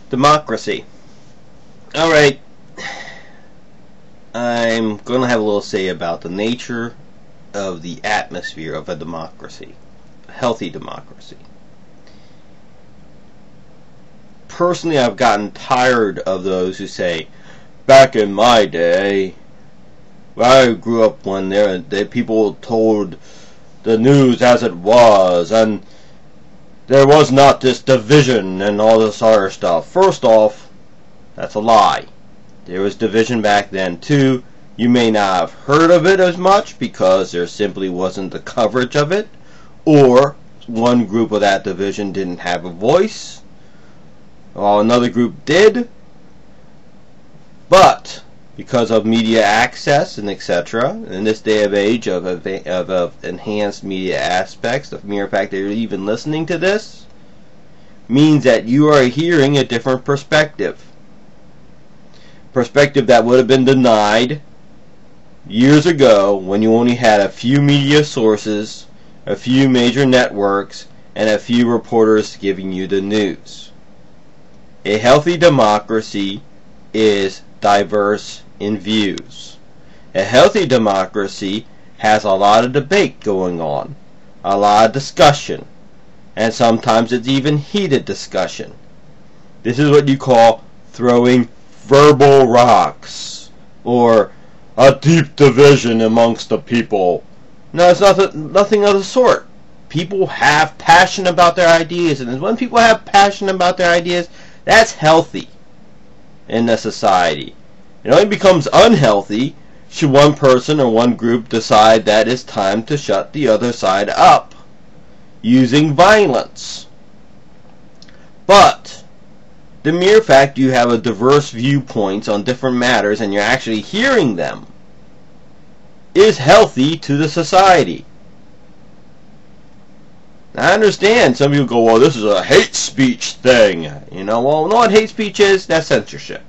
Democracy. Alright, I'm going to have a little say about the nature of the atmosphere of a democracy, a healthy democracy. Personally, I've gotten tired of those who say, back in my day, I grew up when people told the news as it was, and there was not this division and all this other stuff. First off, that's a lie. There was division back then too. You may not have heard of it as much because there simply wasn't the coverage of it, or one group of that division didn't have a voice, while another group did. But because of media access and etc., in this day of age of enhanced media aspects, the mere fact that you're even listening to this means that you are hearing a different perspective. Perspective that would have been denied years ago when you only had a few media sources, a few major networks, and a few reporters giving you the news. A healthy democracy is diverse in views. A healthy democracy has a lot of debate going on, a lot of discussion, and sometimes it's even heated discussion. This is what you call throwing verbal rocks, or a deep division amongst the people. No, it's nothing of the sort. People have passion about their ideas, and when people have passion about their ideas, that's healthy in the society. It only becomes unhealthy should one person or one group decide that it's time to shut the other side up using violence. But the mere fact you have a diverse viewpoints on different matters and you're actually hearing them is healthy to the society. Now, I understand some people go, well, this is a hate speech thing. You know, well, you know what hate speech is? That's censorship.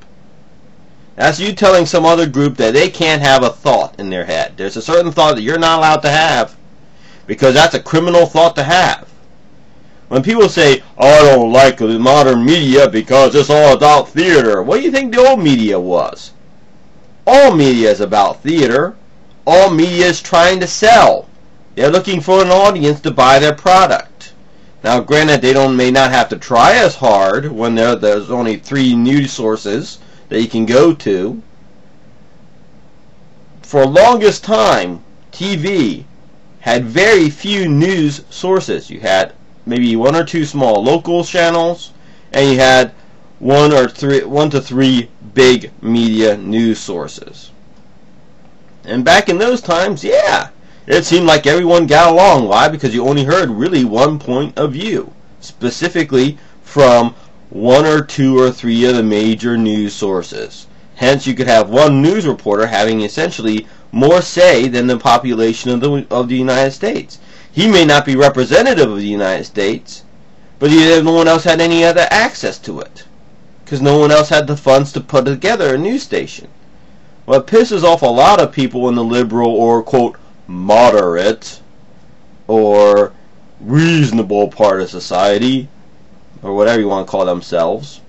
That's you telling some other group that they can't have a thought in their head. There's a certain thought that you're not allowed to have because that's a criminal thought to have. When people say, oh, I don't like the modern media because it's all about theater. What do you think the old media was? All media is about theater. All media is trying to sell. They're looking for an audience to buy their product. Now, granted, they may not have to try as hard when there's only 3 news sources that you can go to. For the longest time, TV had very few news sources. You had maybe 1 or 2 small local channels, and you had 1 to 3 big media news sources. And back in those times, yeah, it seemed like everyone got along. Why? Because you only heard really one point of view, specifically from 1 or 2 or 3 of the major news sources. Hence, you could have one news reporter having essentially more say than the population of the United States. He may not be representative of the United States, but no one else had any other access to it, because no one else had the funds to put together a news station. What pisses off a lot of people in the liberal or, quote, moderate or reasonable part of society, or whatever you want to call themselves,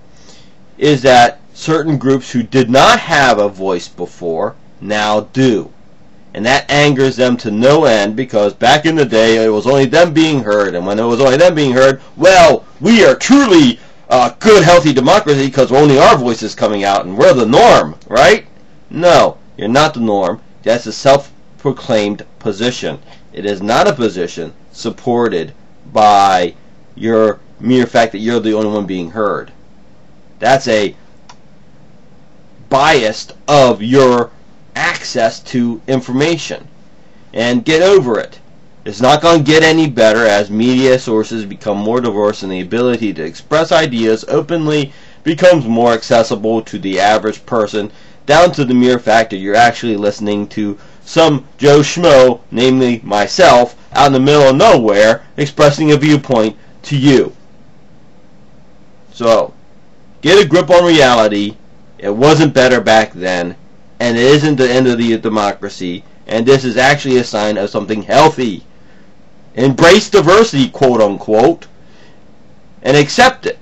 is that certain groups who did not have a voice before now do. And that angers them to no end, because back in the day it was only them being heard, and when it was only them being heard, well, we are truly a good, healthy democracy because only our voice is coming out and we're the norm, right? No, you're not the norm. That's a self-proclaimed position. It is not a position supported by your mere fact that you're the only one being heard. That's a bias of your access to information. And get over it. It's not going to get any better as media sources become more diverse and the ability to express ideas openly becomes more accessible to the average person, down to the mere fact that you're actually listening to some Joe Schmo, namely myself, out in the middle of nowhere, expressing a viewpoint to you. So, get a grip on reality. It wasn't better back then, and it isn't the end of the democracy, and this is actually a sign of something healthy. Embrace diversity, quote unquote, and accept it.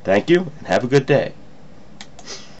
Thank you, and have a good day.